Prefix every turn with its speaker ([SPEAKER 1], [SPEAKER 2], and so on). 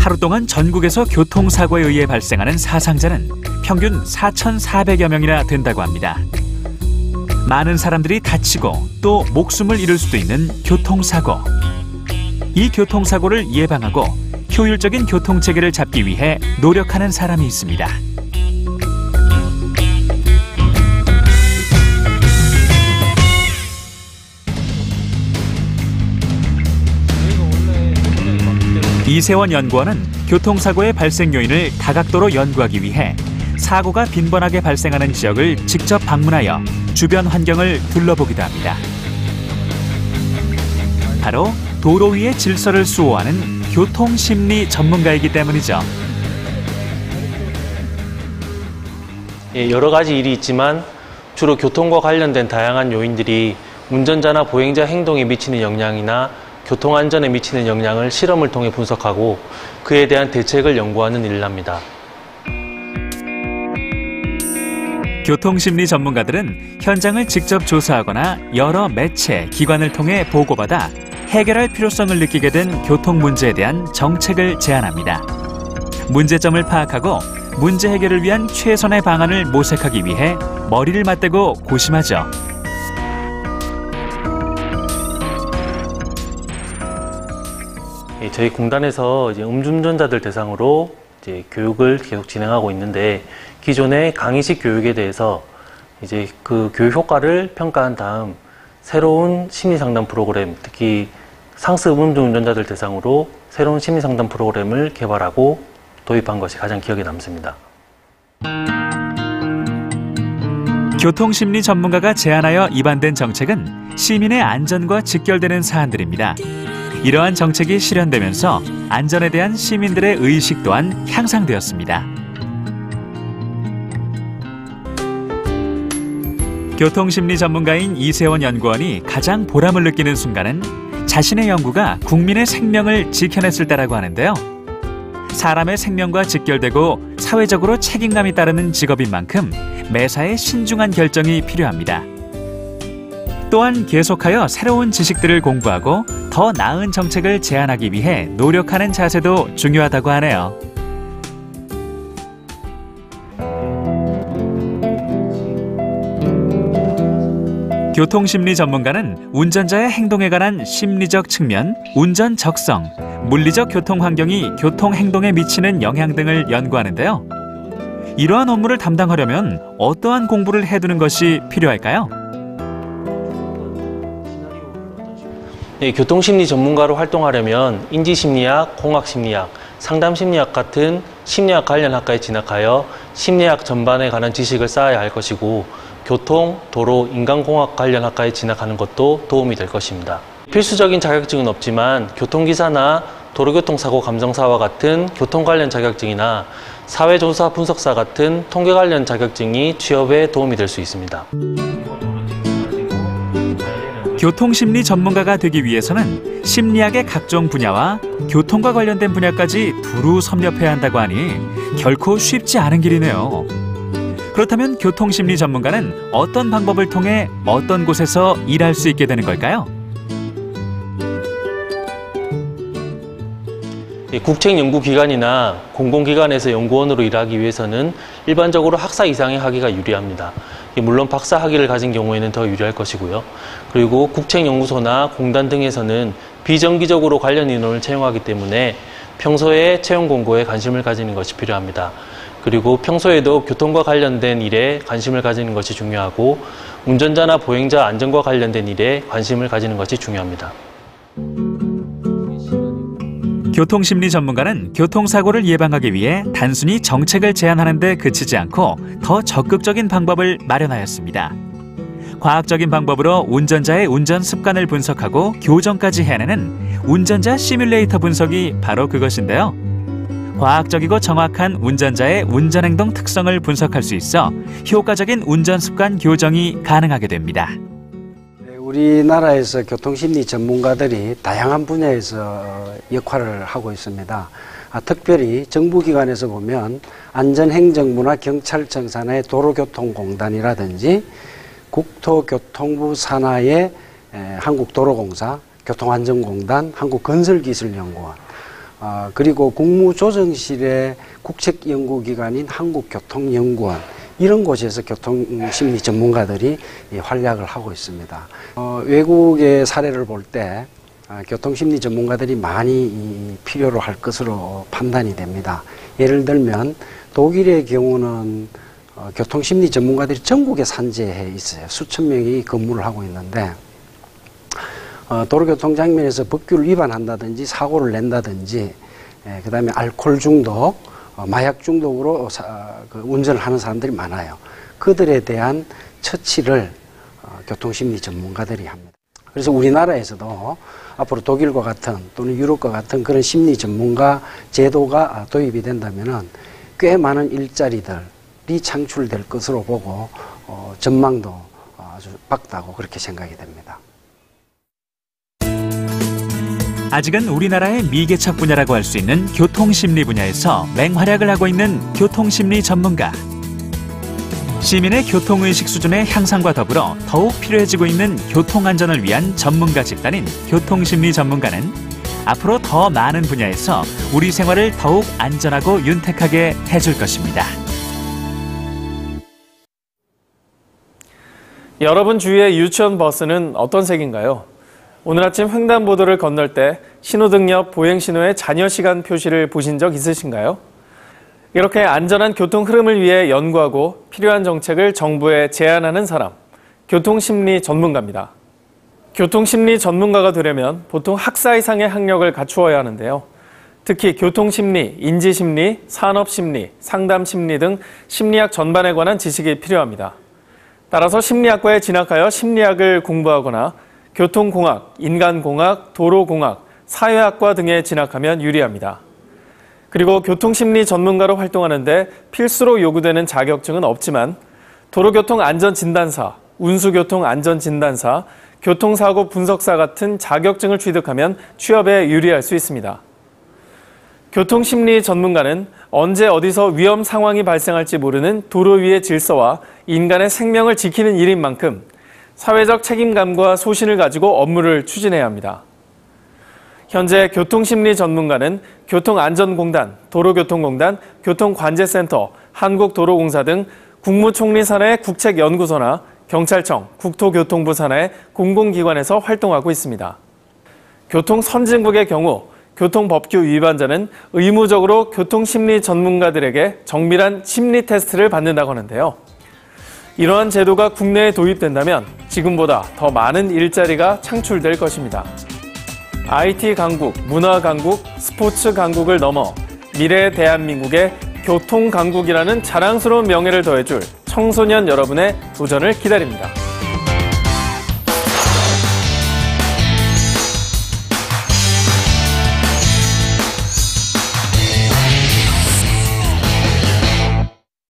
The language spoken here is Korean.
[SPEAKER 1] 하루 동안 전국에서 교통사고에 의해 발생하는 사상자는 평균 4,400여 명이나 된다고 합니다. 많은 사람들이 다치고 또 목숨을 잃을 수도 있는 교통사고. 이 교통사고를 예방하고 효율적인 교통체계를 잡기 위해 노력하는 사람이 있습니다. 이세원 연구원은 교통사고의 발생 요인을 다각도로 연구하기 위해 사고가 빈번하게 발생하는 지역을 직접 방문하여 주변 환경을 둘러보기도 합니다. 바로 도로 위의 질서를 수호하는 교통심리 전문가이기 때문이죠.
[SPEAKER 2] 여러 가지 일이 있지만 주로 교통과 관련된 다양한 요인들이 운전자나 보행자 행동에 미치는 영향이나 교통안전에 미치는 영향을 실험을 통해 분석하고 그에 대한 대책을 연구하는 일을 합니다.
[SPEAKER 1] 교통심리 전문가들은 현장을 직접 조사하거나 여러 매체, 기관을 통해 보고받아 해결할 필요성을 느끼게 된 교통 문제에 대한 정책을 제안합니다. 문제점을 파악하고 문제 해결을 위한 최선의 방안을 모색하기 위해 머리를 맞대고 고심하죠.
[SPEAKER 2] 저희 공단에서 음주운전자들 대상으로 교육을 계속 진행하고 있는데 기존의 강의식 교육에 대해서 그 교육 효과를 평가한 다음 새로운 심리상담 프로그램, 특히 상습 음주운전자들 대상으로 새로운 심리상담 프로그램을 개발하고 도입한 것이 가장 기억에 남습니다.
[SPEAKER 1] 교통심리 전문가가 제안하여 입안된 정책은 시민의 안전과 직결되는 사안들입니다. 이러한 정책이 실현되면서 안전에 대한 시민들의 의식 또한 향상되었습니다. 교통심리 전문가인 이세원 연구원이 가장 보람을 느끼는 순간은 자신의 연구가 국민의 생명을 지켜냈을 때라고 하는데요. 사람의 생명과 직결되고 사회적으로 책임감이 따르는 직업인 만큼 매사에 신중한 결정이 필요합니다. 또한 계속하여 새로운 지식들을 공부하고 더 나은 정책을 제안하기 위해 노력하는 자세도 중요하다고 하네요. 교통심리 전문가는 운전자의 행동에 관한 심리적 측면, 운전 적성, 물리적 교통 환경이 교통 행동에 미치는 영향 등을 연구하는데요. 이러한 업무를 담당하려면 어떠한 공부를 해두는 것이 필요할까요?
[SPEAKER 2] 교통심리 전문가로 활동하려면 인지심리학, 공학심리학, 상담심리학 같은 심리학 관련 학과에 진학하여 심리학 전반에 관한 지식을 쌓아야 할 것이고 교통, 도로, 인간공학 관련 학과에 진학하는 것도 도움이 될 것입니다. 필수적인 자격증은 없지만 교통기사나 도로교통사고 감정사와 같은 교통 관련 자격증이나 사회조사 분석사 같은 통계 관련 자격증이 취업에 도움이 될 수 있습니다.
[SPEAKER 1] 교통심리 전문가가 되기 위해서는 심리학의 각종 분야와 교통과 관련된 분야까지 두루 섭렵해야 한다고 하니 결코 쉽지 않은 길이네요. 그렇다면 교통심리 전문가는 어떤 방법을 통해 어떤 곳에서 일할 수 있게 되는 걸까요?
[SPEAKER 2] 국책연구기관이나 공공기관에서 연구원으로 일하기 위해서는 일반적으로 학사 이상의 학위가 유리합니다. 물론 박사 학위를 가진 경우에는 더 유리할 것이고요. 그리고 국책연구소나 공단 등에서는 비정기적으로 관련 인원을 채용하기 때문에 평소에 채용 공고에 관심을 가지는 것이 필요합니다. 그리고 평소에도 교통과 관련된 일에 관심을 가지는 것이 중요하고 운전자나 보행자 안전과 관련된 일에 관심을 가지는 것이 중요합니다.
[SPEAKER 1] 교통심리 전문가는 교통사고를 예방하기 위해 단순히 정책을 제안하는 데 그치지 않고 더 적극적인 방법을 마련하였습니다. 과학적인 방법으로 운전자의 운전 습관을 분석하고 교정까지 해내는 운전자 시뮬레이터 분석이 바로 그것인데요. 과학적이고 정확한 운전자의 운전행동 특성을 분석할 수 있어 효과적인 운전 습관 교정이 가능하게 됩니다.
[SPEAKER 3] 우리나라에서 교통심리 전문가들이 다양한 분야에서 역할을 하고 있습니다. 특별히 정부기관에서 보면 안전행정부나 경찰청 산하의 도로교통공단이라든지 국토교통부 산하의 한국도로공사, 교통안전공단, 한국건설기술연구원, 그리고 국무조정실의 국책연구기관인 한국교통연구원 이런 곳에서 교통심리 전문가들이 활약을 하고 있습니다. 외국의 사례를 볼 때 교통심리 전문가들이 많이 필요로 할 것으로 판단이 됩니다. 예를 들면 독일의 경우는 교통심리 전문가들이 전국에 산재해 있어요. 수천 명이 근무를 하고 있는데 도로교통 장면에서 법규를 위반한다든지 사고를 낸다든지 그 다음에 알코올 중독, 마약 중독으로 운전을 하는 사람들이 많아요. 그들에 대한 처치를 교통심리 전문가들이 합니다. 그래서 우리나라에서도 앞으로 독일과 같은 또는 유럽과 같은 그런 심리 전문가 제도가 도입이 된다면 꽤 많은 일자리들이 창출될 것으로 보고 전망도 아주 밝다고 그렇게 생각이 됩니다.
[SPEAKER 1] 아직은 우리나라의 미개척 분야라고 할 수 있는 교통심리 분야에서 맹활약을 하고 있는 교통심리 전문가. 시민의 교통의식 수준의 향상과 더불어 더욱 필요해지고 있는 교통안전을 위한 전문가 집단인 교통심리 전문가는 앞으로 더 많은 분야에서 우리 생활을 더욱 안전하고 윤택하게 해줄 것입니다.
[SPEAKER 4] 여러분 주위의 유치원 버스는 어떤 색인가요? 오늘 아침 횡단보도를 건널 때 신호등 옆 보행신호의 자녀 시간 표시를 보신 적 있으신가요? 이렇게 안전한 교통 흐름을 위해 연구하고 필요한 정책을 정부에 제안하는 사람, 교통심리 전문가입니다. 교통심리 전문가가 되려면 보통 학사 이상의 학력을 갖추어야 하는데요. 특히 교통심리, 인지심리, 산업심리, 상담심리 등 심리학 전반에 관한 지식이 필요합니다. 따라서 심리학과에 진학하여 심리학을 공부하거나 교통공학, 인간공학, 도로공학, 사회학과 등에 진학하면 유리합니다. 그리고 교통심리 전문가로 활동하는데 필수로 요구되는 자격증은 없지만 도로교통안전진단사, 운수교통안전진단사, 교통사고 분석사 같은 자격증을 취득하면 취업에 유리할 수 있습니다. 교통심리 전문가는 언제 어디서 위험 상황이 발생할지 모르는 도로 위의 질서와 인간의 생명을 지키는 일인 만큼 사회적 책임감과 소신을 가지고 업무를 추진해야 합니다. 현재 교통심리 전문가는 교통안전공단, 도로교통공단, 교통관제센터, 한국도로공사 등 국무총리 산하의 국책연구소나 경찰청, 국토교통부 산하의 공공기관에서 활동하고 있습니다. 교통선진국의 경우 교통법규 위반자는 의무적으로 교통심리 전문가들에게 정밀한 심리 테스트를 받는다고 하는데요. 이러한 제도가 국내에 도입된다면 지금보다 더 많은 일자리가 창출될 것입니다. IT 강국, 문화 강국, 스포츠 강국을 넘어 미래의 대한민국의 교통 강국이라는 자랑스러운 명예를 더해줄 청소년 여러분의 도전을 기다립니다.